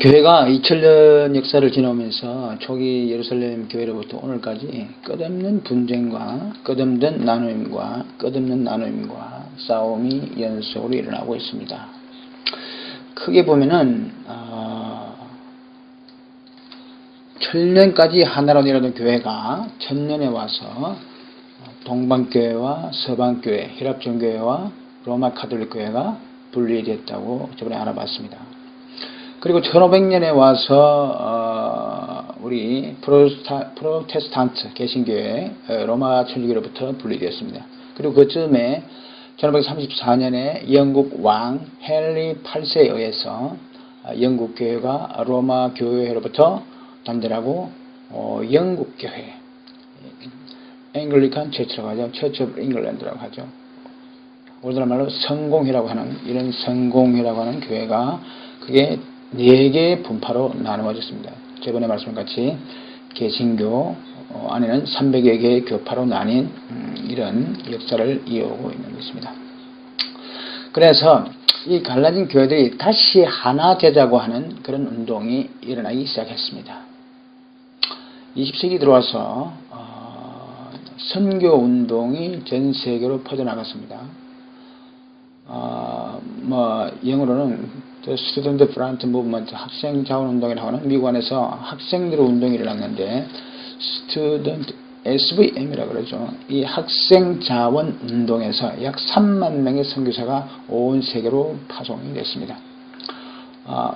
교회가 2000년 역사를 지나오면서 초기 예루살렘 교회로부터 오늘까지 끝없는 분쟁과 끝없는 나눔과 싸움이 연속으로 일어나고 있습니다. 크게 보면은 1000년까지 하나로 내려던 교회가 1000년에 와서 동방교회와 서방교회, 혈합종교회와 로마 카톨릭 교회가 분리됐다고 저번에 알아봤습니다. 그리고 1500년에 와서 우리 프로테스탄트 개신교회 로마 천주교로부터 분리되었습니다. 그리고 그쯤에 1534년에 영국 왕 헨리 8세에 의해서 영국 교회가 로마 교회로부터 단절하고 영국 교회, 앵글리칸 처치라고 하죠. 처치 오브 잉글랜드라고 하죠. 우리나라 말로 성공회라고 하는, 이런 성공회라고 하는 교회가 그게 4개의 분파로 나누어졌습니다. 저번에 말씀한 같이 개신교 안에는 300여 개의 교파로 나뉜 이런 역사를 이어오고 있는 것입니다. 그래서 이 갈라진 교회들이 다시 하나 되자고 하는 그런 운동이 일어나기 시작했습니다. 20세기 들어와서 선교 운동이 전 세계로 퍼져나갔습니다. 영어로는 The Student Front Movement, 학생 자원 운동이라고 하는 미국 안에서 학생들의 운동이 일어났는데 Student SVM이라고 그러죠. 이 학생 자원 운동에서 약 3만 명의 선교사가 온 세계로 파송이 됐습니다.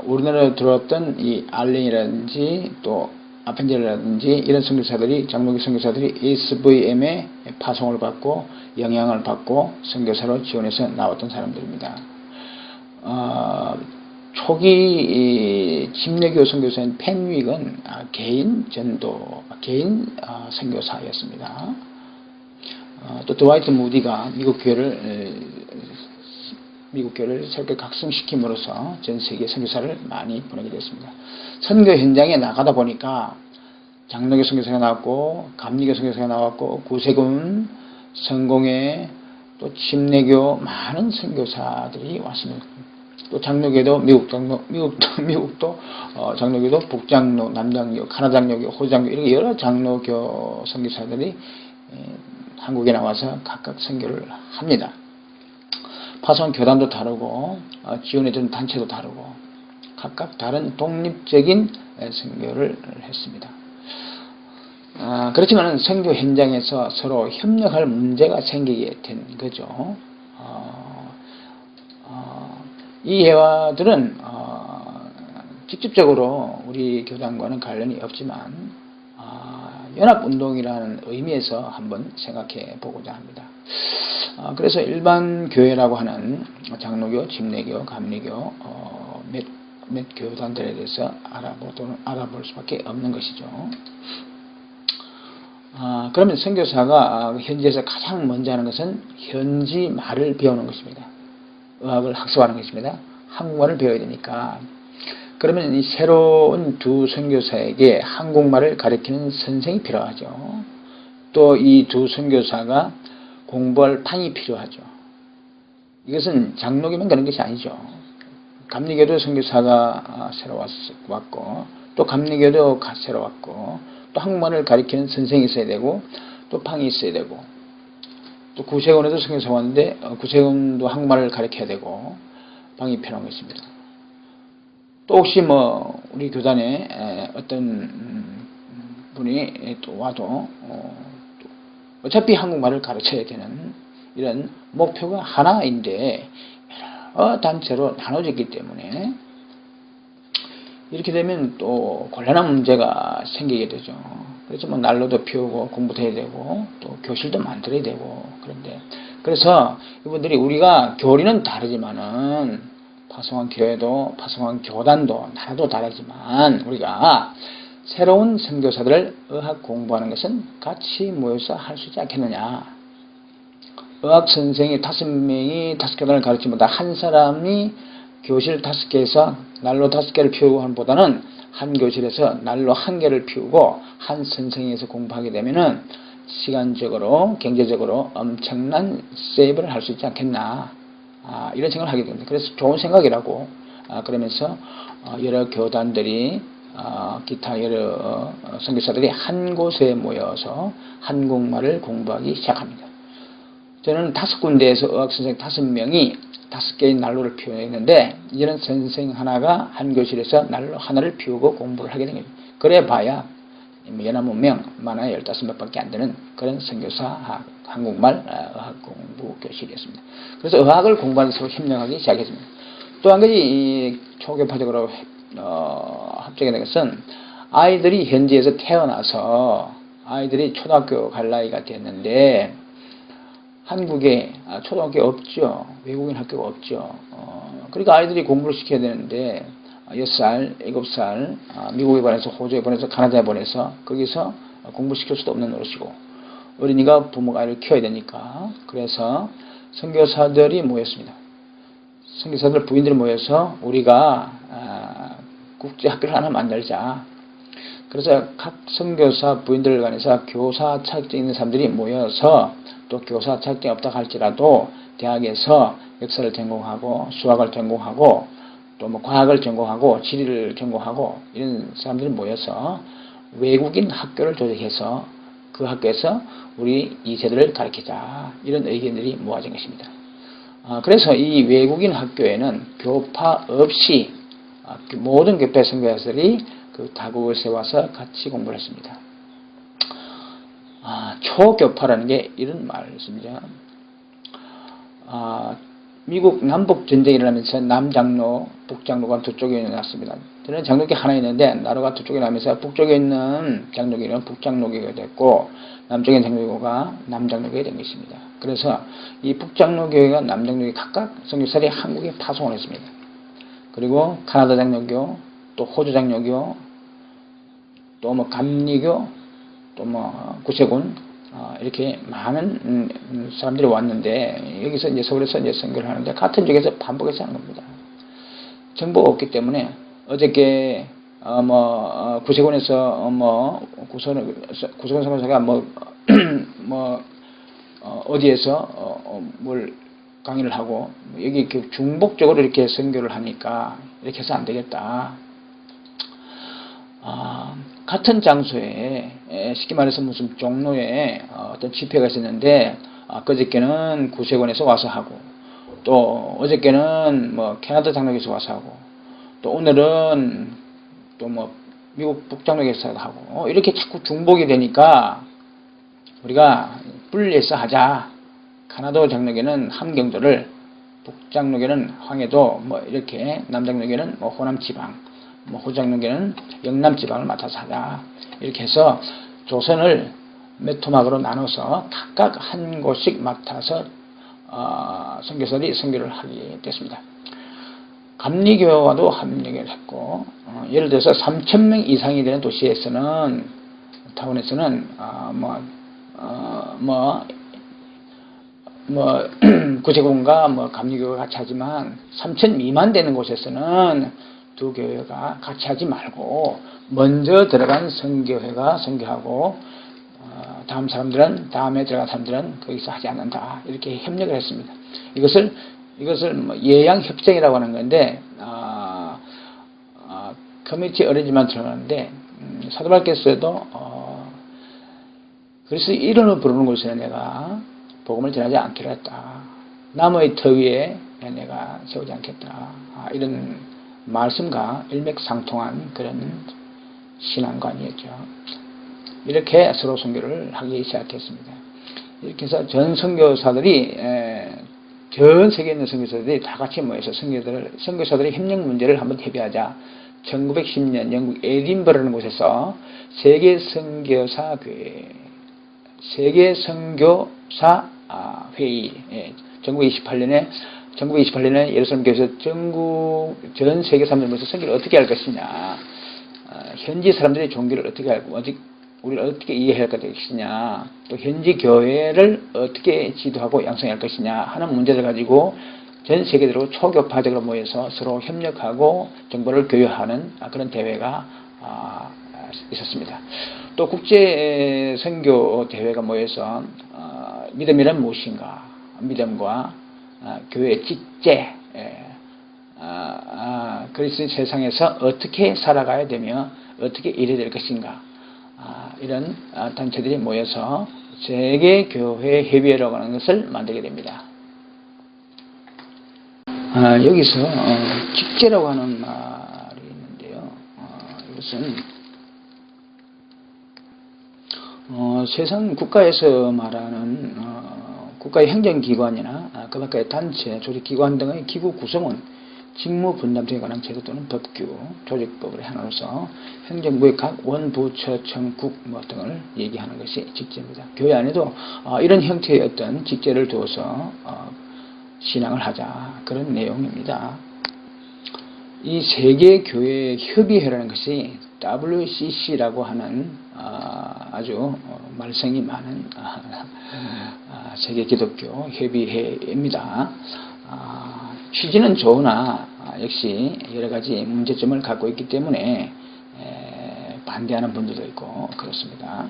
우리나라에 들어왔던 이 알렌이라든지 또 아펜젤이라든지 이런 선교사들이, 장로교 선교사들이 SVM의 파송을 받고 영향을 받고 선교사로 지원해서 나왔던 사람들입니다. 초기 침례교 선교사인 펜윅은 개인 선교사였습니다. 또 드와이트 무디가 미국 교회를 새롭게 각성시킴으로써 전 세계 선교사를 많이 보내게 됐습니다. 선교 현장에 나가다 보니까 장로교 선교사가 나왔고, 감리교 선교사가 나왔고, 구세군, 성공회, 또 침례교 많은 선교사들이 왔습니다. 또 장로교도 미국도 장로교도 북장로, 남장로, 가나장로교, 호장교 이렇게 여러 장로교 선교사들이 한국에 나와서 각각 선교를 합니다. 파송 교단도 다르고 지원해주는 단체도 다르고 각각 다른 독립적인 선교를 했습니다. 그렇지만 선교 현장에서 서로 협력할 문제가 생기게 된 거죠. 이 회화들은 직접적으로 우리 교단과는 관련이 없지만 연합운동이라는 의미에서 한번 생각해 보고자 합니다. 그래서 일반 교회라고 하는 장로교, 침례교, 감리교 몇 교단들에 대해서 알아볼 수밖에 없는 것이죠. 그러면 선교사가 현지에서 가장 먼저 하는 것은 현지 말을 배우는 것입니다. 의학을 학습하는 것입니다. 한국말을 배워야 되니까. 그러면 이 새로운 두 선교사에게 한국말을 가르치는 선생이 필요하죠. 또 이 두 선교사가 공부할 방이 필요하죠. 이것은 장로교만 그런 것이 아니죠. 감리교도 선교사가 새로 왔고, 또 감리교도 새로 왔고, 또 한국말을 가르치는 선생이 있어야 되고, 또 방이 있어야 되고, 또 구세군에도 선교사가 왔는데 구세군도 한국말을 가르쳐야 되고 방이 필요한 것입니다. 또 혹시 우리 교단에 어떤 분이 또 와도 어차피 한국말을 가르쳐야 되는 이런 목표가 하나인데 여러 단체로 나눠졌기 때문에 이렇게 되면 또 곤란한 문제가 생기게 되죠. 그래서 난로도 피우고 공부도 해야 되고 또 교실도 만들어야 되고 그래서 이분들이 우리가 교리는 다르지만은 파송한 교회도 파송한 교단도 나라도 다르지만 우리가 새로운 선교사들을 의학 공부하는 것은 같이 모여서 할 수 있지 않겠느냐. 의학 선생이 5명이 5교단을 가르치면 한 사람이 교실 5개에서 난로 5개를 피우고 하는 보다는 한 교실에서 난로 1개를 피우고 한 선생에서 공부하게 되면은 시간적으로 경제적으로 엄청난 세이브를 할 수 있지 않겠나. 이런 생각을 하게 됩니다. 그래서 좋은 생각이라고 그러면서 여러 교단들이 기타 여러 선교사들이 한 곳에 모여서 한국말을 공부하기 시작합니다. 저는 5군데에서 어학선생 5명이 5개의 난로를 피워냈는데 이제는 선생 하나가 한 교실에서 난로 하나를 피우고 공부를 하게 된 겁니다. 그래 봐야 연합 문명 많아야 15몇 밖에 안 되는 그런 선교사 한국말 어학 공부 교실이었습니다. 그래서 어학을 공부하는 서로 협력하기 시작했습니다. 또 한 가지 이 초교파적으로 합작이 된 것은 아이들이 현지에서 태어나서 아이들이 초등학교 갈 나이가 됐는데 한국에 초등학교 없죠. 외국인 학교가 없죠. 그러니까 아이들이 공부를 시켜야 되는데 6살, 7살 미국에 보내서 호주에 보내서 카나다에 보내서 거기서 공부시킬 수도 없는 노릇이고 어린이가 부모가 아이를 키워야 되니까 그래서 선교사들이 모였습니다. 선교사들 부인들이 모여서 우리가 국제학교를 하나 만들자. 그래서 각 선교사 부인들 간에서 교사 자격증 있는 사람들이 모여서 또 교사 자격증이 없다 할지라도 대학에서 역사를 전공하고 수학을 전공하고 또 뭐 과학을 전공하고 지리를 전공하고 이런 사람들이 모여서 외국인 학교를 조직해서 그 학교에서 우리 2세대를 가르치자 이런 의견들이 모아진 것입니다. 그래서 이 외국인 학교에는 교파 없이 모든 교파 선교사들이 그 다국에서 와서 같이 공부를 했습니다. 초교파라는 게 이런 말씀이죠. 미국 남북 전쟁이 일어나면서 남장로, 북장로가 두 쪽에 났습니다. 저는 장로교 하나 있는데 나로가 두 쪽에 나면서 북쪽에 있는 장로교는 북장로교가 됐고 남쪽에 있는 장로교가 남장로교가 된 것입니다. 그래서 이 북장로교회가 남장로교회 각각 선교사들이 한국에 파송을 했습니다. 그리고 카나다 장로교, 또 호주 장로교, 또 뭐 감리교, 또 뭐 구세군 이렇게 많은 사람들이 왔는데 여기서 이제 서울에서 이제 선교를 하는데 같은 지역에서 반복해서 하는 겁니다. 정보가 없기 때문에 어저께 구세군에서 구세군 선교사가 어디에서 뭘 강의를 하고 여기 중복적으로 이렇게 선교를 하니까 이렇게 해서 안 되겠다. 같은 장소에 쉽게 말해서 무슨 종로에 어떤 집회가 있었는데 그저께는 구세군에서 와서 하고 또 어저께는 뭐 캐나다 장로교에서 와서 하고 또 오늘은 또 뭐 미국 북장로교에서 하고 이렇게 자꾸 중복이 되니까 우리가 분리해서 하자. 카나다 장로교는 함경도를, 북장로교는 황해도, 뭐 이렇게 남장로교는 뭐 호남 지방, 뭐 호장로교는 영남 지방을 맡아서 하자. 이렇게 해서 조선을 몇 토막으로 나눠서 각각 한 곳씩 맡아서 선교사들이 선교를 하게 됐습니다. 감리교와도 합력을 했고 예를 들어서 3,000명 이상이 되는 도시에서는 타운에서는 구세군과 감리교가 같이 하지만 3,000 미만 되는 곳에서는 두 교회가 같이 하지 말고 먼저 들어간 선교회가 선교하고 다음 사람들은 다음에 들어간 사람들은 거기서 하지 않는다. 이렇게 협력을 했습니다. 이것을 예양 협정이라고 하는 건데 커뮤니티 어레인지먼트 들어가는데 사도바울께서도 그래서 이론을 부르는 곳에는 내가 복음을 전하지 않기로 했다. 나무의 터 위에 내가 세우지 않겠다. 이런 말씀과 일맥상통한 그런 신앙관이었죠. 이렇게 서로 선교를 하기 시작했습니다. 이렇게 해서 전 선교사들이 전 세계에 있는 선교사들이 다 같이 모여서 선교사들의 협력 문제를 한번 협의하자. 1910년 영국 에딘버러라는 곳에서 세계 선교사 회의 1928년에 예루살렘 교회에서 전 세계 사람들 모여서 선교를 어떻게 할 것이냐, 현지 사람들의 종교를 어떻게 알고 우리를 어떻게 이해할 것이냐, 또 현지 교회를 어떻게 지도하고 양성할 것이냐 하는 문제를 가지고 전 세계적으로 초교파적으로 모여서 서로 협력하고 정보를 교류하는 그런 대회가 있었습니다. 또 국제 선교 대회가 모여서 믿음이란 무엇인가, 믿음과 교회의 직제, 그리스도의 세상에서 어떻게 살아가야 되며 어떻게 일해야 될 것인가, 이런 단체들이 모여서 세계교회 협의회라고 하는 것을 만들게 됩니다. 여기서 직제라고 하는 말이 있는데요. 이것은 세상 국가에서 말하는 국가의 행정기관이나 그 밖의 단체, 조직기관 등의 기구 구성원, 직무 분담 등에 관한 제도 또는 법규, 조직법의 하나로서 행정부의 각 원부처청국 등을 얘기하는 것이 직제입니다. 교회 안에도 이런 형태의 어떤 직제를 두어서 신앙을 하자, 그런 내용입니다. 이 세계교회협의회라는 것이 WCC라고 하는 아주 말썽이 많은 세계기독교 협의회입니다. 취지는 좋으나 역시 여러가지 문제점을 갖고 있기 때문에 반대하는 분들도 있고 그렇습니다.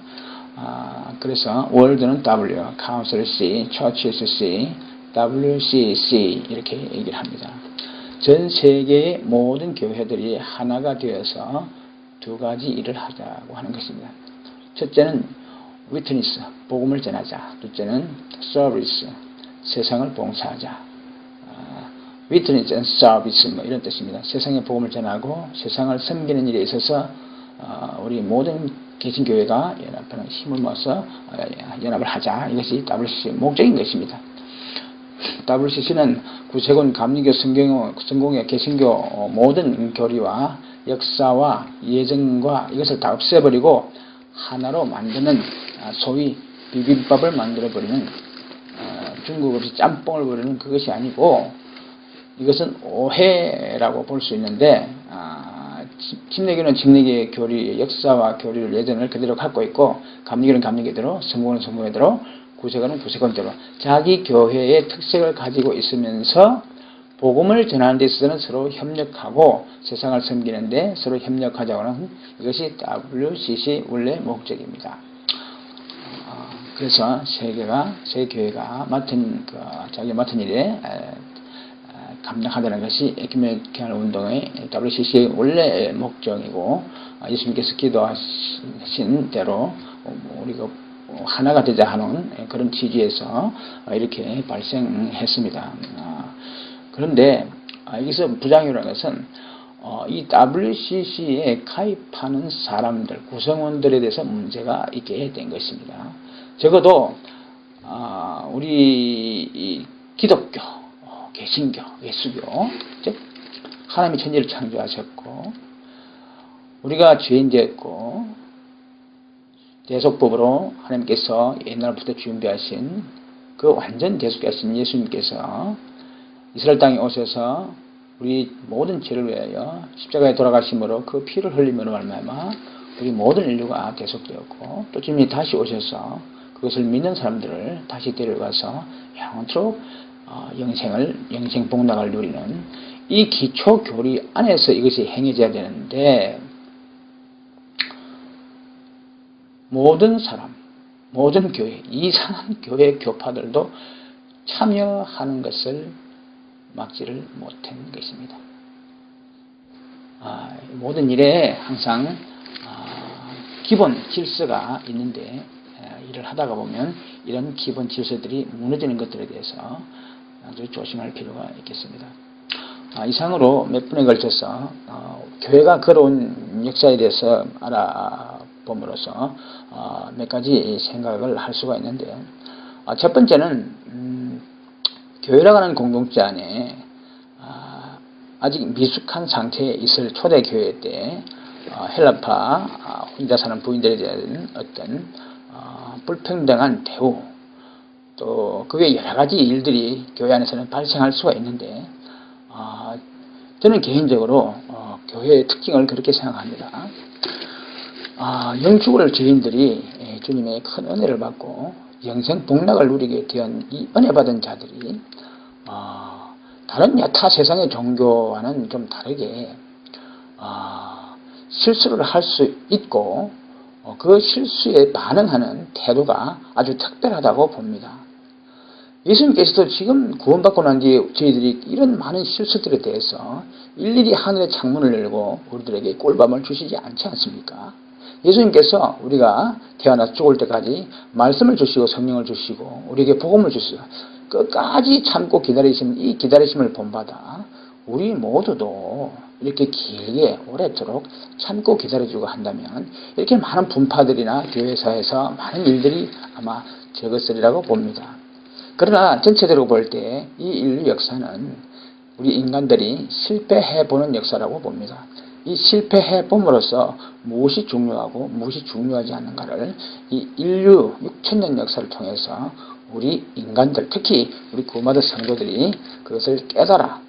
그래서 월드는 W, 카운슬 C, 처치스 C, WCC 이렇게 얘기를 합니다. 전 세계의 모든 교회들이 하나가 되어서 두 가지 일을 하자고 하는 것입니다. 첫째는 위트니스, 복음을 전하자. 둘째는 서비스, 세상을 봉사하자. 위트니스 앤 서비스 이런 뜻입니다. 세상에 복음을 전하고 세상을 섬기는 일에 있어서 우리 모든 개신교회가 연합하는 힘을 모아서 연합을 하자. 이것이 WCC의 목적인 것입니다. WCC는 구세군 감리교 성공회 개신교 모든 교리와 역사와 예정과 이것을 다 없애버리고 하나로 만드는 소위 비빔밥을 만들어버리는 중국 없이 짬뽕을 버리는 그것이 아니고 이것은 오해라고 볼 수 있는데 침례교는 침례교의 교리, 역사와 교리를 예전을 그대로 갖고 있고 감리교는 감리교대로, 성공회는 성공회대로, 구세관은 구세관대로 자기 교회의 특색을 가지고 있으면서 복음을 전하는 데 있어서는 서로 협력하고 세상을 섬기는데 서로 협력하자고 하는 이것이 WCC 원래 목적입니다. 그래서 세계교회가 자기가 맡은 일에 감당하다는 것이 에큐메니컬 운동의 WCC의 원래 목적이고 예수님께서 기도하신 대로 우리가 하나가 되자 하는 그런 취지에서 이렇게 발생했습니다. 그런데 여기서 부작용이라는 것은 이 WCC에 가입하는 사람들, 구성원들에 대해서 문제가 있게 된 것입니다. 적어도 우리 기독교, 개신교, 예수교, 즉 하나님이 천지를 창조하셨고 우리가 죄인 되었고 대속법으로 하나님께서 옛날부터 준비하신 그 완전 대속하신 예수님께서 이스라엘 땅에 오셔서 우리 모든 죄를 위하여 십자가에 돌아가심으로 그 피를 흘림으로 말미암아 우리 모든 인류가 대속되었고 또 주님이 다시 오셔서 그것을 믿는 사람들을 다시 데려가서 영원토록 영생 복락을 누리는 이 기초 교리 안에서 이것이 행해져야 되는데 모든 사람, 모든 교회, 이상한 교회 교파들도 참여하는 것을 막지를 못한 것입니다. 모든 일에 항상 기본 질서가 있는데 일을 하다가 보면 이런 기본 질서들이 무너지는 것들에 대해서 아주 조심할 필요가 있겠습니다. 이상으로 몇 분에 걸쳐서 교회가 걸어온 역사에 대해서 알아봄으로써 몇 가지 생각을 할 수가 있는데 첫 번째는 교회라고 하는 공동체 안에 아직 미숙한 상태에 있을 초대교회 때 헬라파 혼자 사는 부인들에 대한 어떤 불평등한 대우 또 그게 여러 가지 일들이 교회 안에서는 발생할 수가 있는데 저는 개인적으로 교회의 특징을 그렇게 생각합니다. 영축을 죄인들이 주님의 큰 은혜를 받고 영생 복락을 누리게 된 이 은혜 받은 자들이 다른 여타 세상의 종교와는 좀 다르게 실수를 할 수 있고 그 실수에 반응하는 태도가 아주 특별하다고 봅니다. 예수님께서도 지금 구원받고 난 뒤에 저희들이 이런 많은 실수들에 대해서 일일이 하늘의 창문을 열고 우리들에게 꿀밤을 주시지 않지 않습니까? 예수님께서 우리가 태어나서 죽을 때까지 말씀을 주시고 성령을 주시고 우리에게 복음을 주시고 끝까지 참고 기다리시는 이 기다리심을 본받아 우리 모두도 이렇게 길게 오래도록 참고 기다려주고 한다면 이렇게 많은 분파들이나 교회사에서 많은 일들이 아마 적었으리라고 봅니다. 그러나 전체적으로 볼 때 이 인류 역사는 우리 인간들이 실패해보는 역사라고 봅니다. 이 실패해봄으로써 무엇이 중요하고 무엇이 중요하지 않는가를 이 인류 6천년 역사를 통해서 우리 인간들, 특히 우리 구원받은 성도들이 그것을 깨달아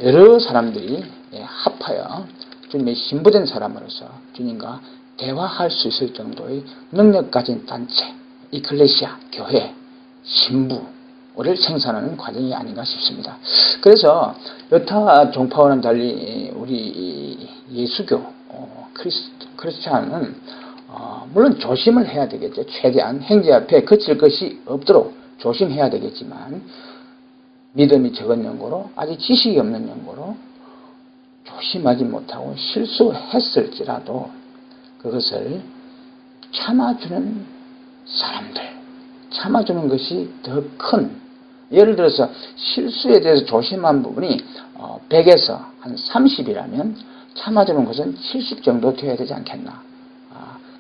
여러 사람들이 합하여 주님의 신부된 사람으로서 주님과 대화할 수 있을 정도의 능력 가진 단체, 이클레시아, 교회, 신부를 생산하는 과정이 아닌가 싶습니다. 그래서 여타 종파와는 달리 우리 예수교, 크리스찬은 물론 조심을 해야 되겠죠. 최대한 행제 앞에 그칠 것이 없도록 조심해야 되겠지만 믿음이 적은 연고로 아직 지식이 없는 연고로 조심하지 못하고 실수했을지라도 그것을 참아주는 사람들, 참아주는 것이 더 큰, 예를 들어서 실수에 대해서 조심한 부분이 100에서 한 30이라면 참아주는 것은 70 정도 되어야 되지 않겠나.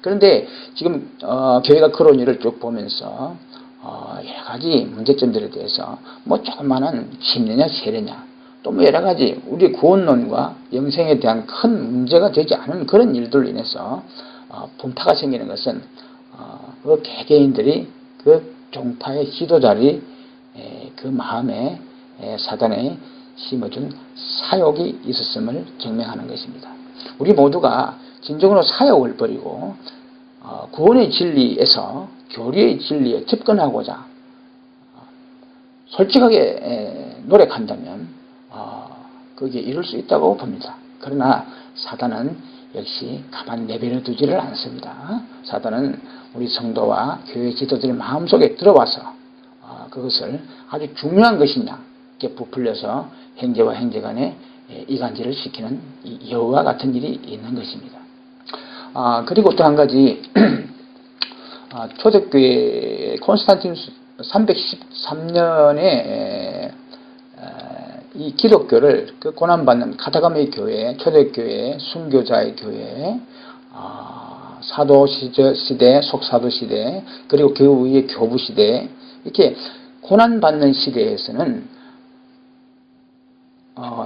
그런데 지금 교회가 그런 일을 쭉 보면서 여러 가지 문제점들에 대해서 뭐 조그마한 침례냐 세례냐 또 뭐 여러 가지 우리 구원론과 영생에 대한 큰 문제가 되지 않은 그런 일들로 인해서 분파가 생기는 것은 그 개개인들이 그 종파의 지도자리 그 마음에 사단에 심어준 사욕이 있었음을 증명하는 것입니다. 우리 모두가 진정으로 사욕을 버리고 구원의 진리에서 교리의 진리에 접근하고자 솔직하게 노력한다면 거기에 이룰 수 있다고 봅니다. 그러나 사단은 역시 가만 내버려 두지를 않습니다. 사단은 우리 성도와 교회 지도자의 마음속에 들어와서 그것을 아주 중요한 것이냐 이렇게 부풀려서 행제와 행제 간에 이간질을 시키는 여우와 같은 일이 있는 것입니다. 그리고 또 한 가지 초대교회 콘스탄티누스 313년에 이 기독교를 그 고난받는 카타가메의 교회, 초대교회, 순교자의 교회, 사도 시대, 속사도 시대, 그리고 그 위에 교부 시대, 이렇게 고난받는 시대에서는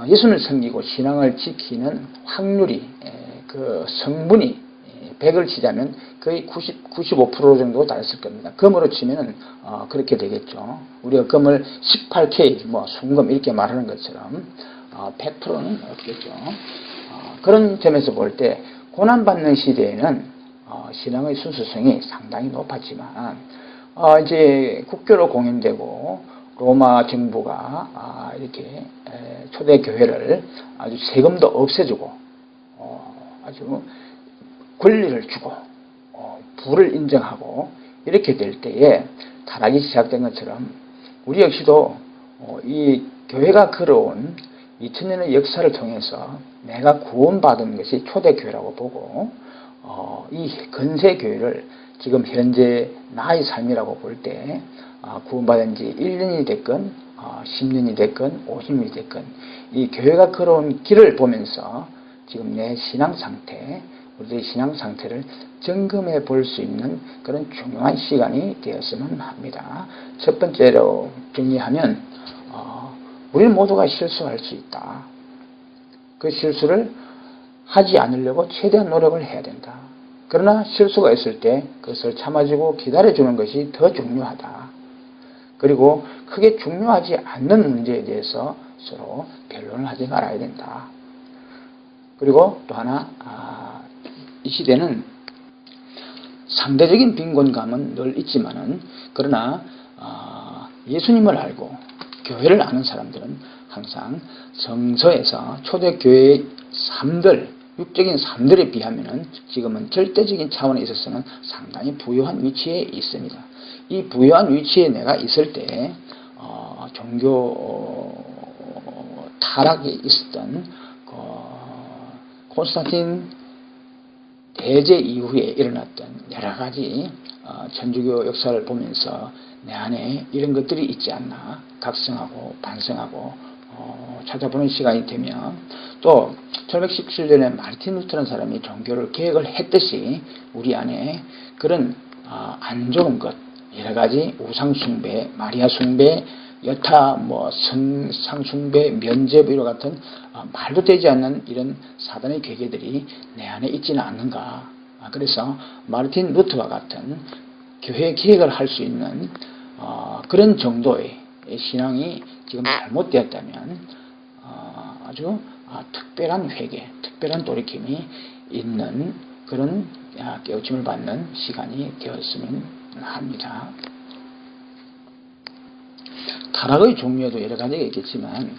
예수를 섬기고 신앙을 지키는 확률이, 그 성분이 100을 치자면 거의 95% 정도 달했을 겁니다. 금으로 치면 그렇게 되겠죠. 우리가 금을 18K, 순금 이렇게 말하는 것처럼 100%는 없겠죠. 그런 점에서 볼 때 고난받는 시대에는 신앙의 순수성이 상당히 높았지만 이제 국교로 공인되고 로마 정부가 이렇게 초대 교회를 아주 세금도 없애주고 아주 권리를 주고 부를 인정하고 이렇게 될 때에 타락이 시작된 것처럼 우리 역시도 이 교회가 걸어온 2000년의 역사를 통해서 내가 구원받은 것이 초대교회라고 보고 이 건세교회를 지금 현재 나의 삶이라고 볼 때 구원받은 지 1년이 됐건 10년이 됐건 50년이 됐건 이 교회가 걸어온 길을 보면서 지금 내 신앙 상태, 우리의 신앙 상태를 점검해 볼 수 있는 그런 중요한 시간이 되었으면 합니다. 첫 번째로 정리하면 우리 모두가 실수할 수 있다. 그 실수를 하지 않으려고 최대한 노력을 해야 된다. 그러나 실수가 있을 때 그것을 참아주고 기다려주는 것이 더 중요하다. 그리고 크게 중요하지 않는 문제에 대해서 서로 변론을 하지 말아야 된다. 그리고 또 하나 이 시대는 상대적인 빈곤감은 늘 있지만은 그러나 예수님을 알고 교회를 아는 사람들은 항상 성서에서 초대교회의 삶들, 육적인 삶들에 비하면은 지금은 절대적인 차원에 있어서는 상당히 부유한 위치에 있습니다. 이 부유한 위치에 내가 있을 때 종교 타락이 있었던 콘스탄틴 대제 이후에 일어났던 여러 가지 천주교 역사를 보면서 내 안에 이런 것들이 있지 않나 각성하고 반성하고 찾아보는 시간이 되면, 또 1117년에 마르틴 루터라는 사람이 종교를 개혁을 했듯이 우리 안에 그런 안 좋은 것, 여러 가지 우상숭배, 마리아숭배, 여타 성상숭배, 면죄부 이와 같은 말도 되지 않는 이런 사단의 괴계들이 내 안에 있지는 않는가. 그래서 마르틴 루터와 같은 교회 개혁을 할 수 있는 그런 정도의 신앙이 지금 잘못되었다면 아주 특별한 회개, 특별한 돌이킴이 있는 그런 깨우침을 받는 시간이 되었으면 합니다. 타락의 종류에도 여러 가지가 있겠지만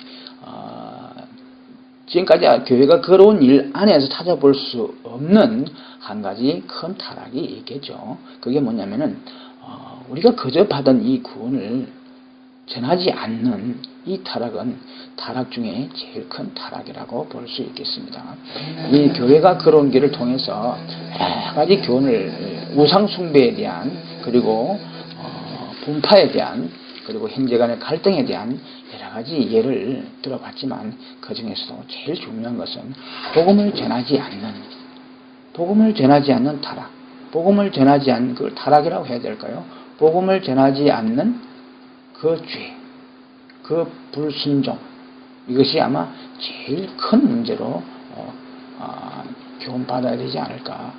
지금까지 교회가 걸어온 일 안에서 찾아볼 수 없는 한 가지 큰 타락이 있겠죠. 그게 뭐냐면은 우리가 그저 받은 이 구원을 전하지 않는 이 타락은 타락 중에 제일 큰 타락이라고 볼 수 있겠습니다. 이 교회가 걸어온 길을 통해서 여러 가지 교훈을, 우상숭배에 대한, 그리고 분파에 대한, 그리고 형제간의 갈등에 대한 여러 가지 예를 들어봤지만, 그 중에서도 제일 중요한 것은 복음을 전하지 않는 타락, 복음을 전하지 않는 그 타락이라고 해야 될까요? 복음을 전하지 않는 그 죄, 그 불순종, 이것이 아마 제일 큰 문제로 교훈받아야 되지 않을까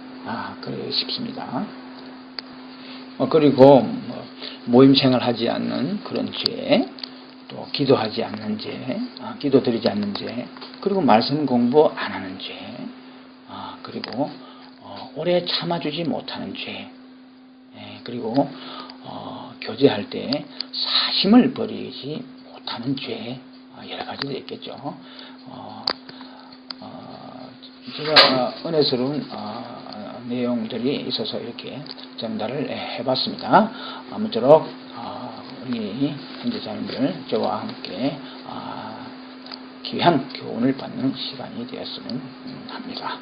그래 싶습니다. 그리고 모임생활 하지 않는 그런 죄, 또 기도하지 않는 죄, 기도드리지 않는 죄, 그리고 말씀 공부 안 하는 죄, 그리고 오래 참아주지 못하는 죄, 그리고 교제할 때 사심을 버리지 못하는 죄, 여러 가지도 있겠죠. 제가 은혜스러운 내용들이 있어서 이렇게 전달을 해봤습니다. 아무쪼록 우리 형제자매들 저와 함께 귀한 교훈을 받는 시간이 되었으면 합니다.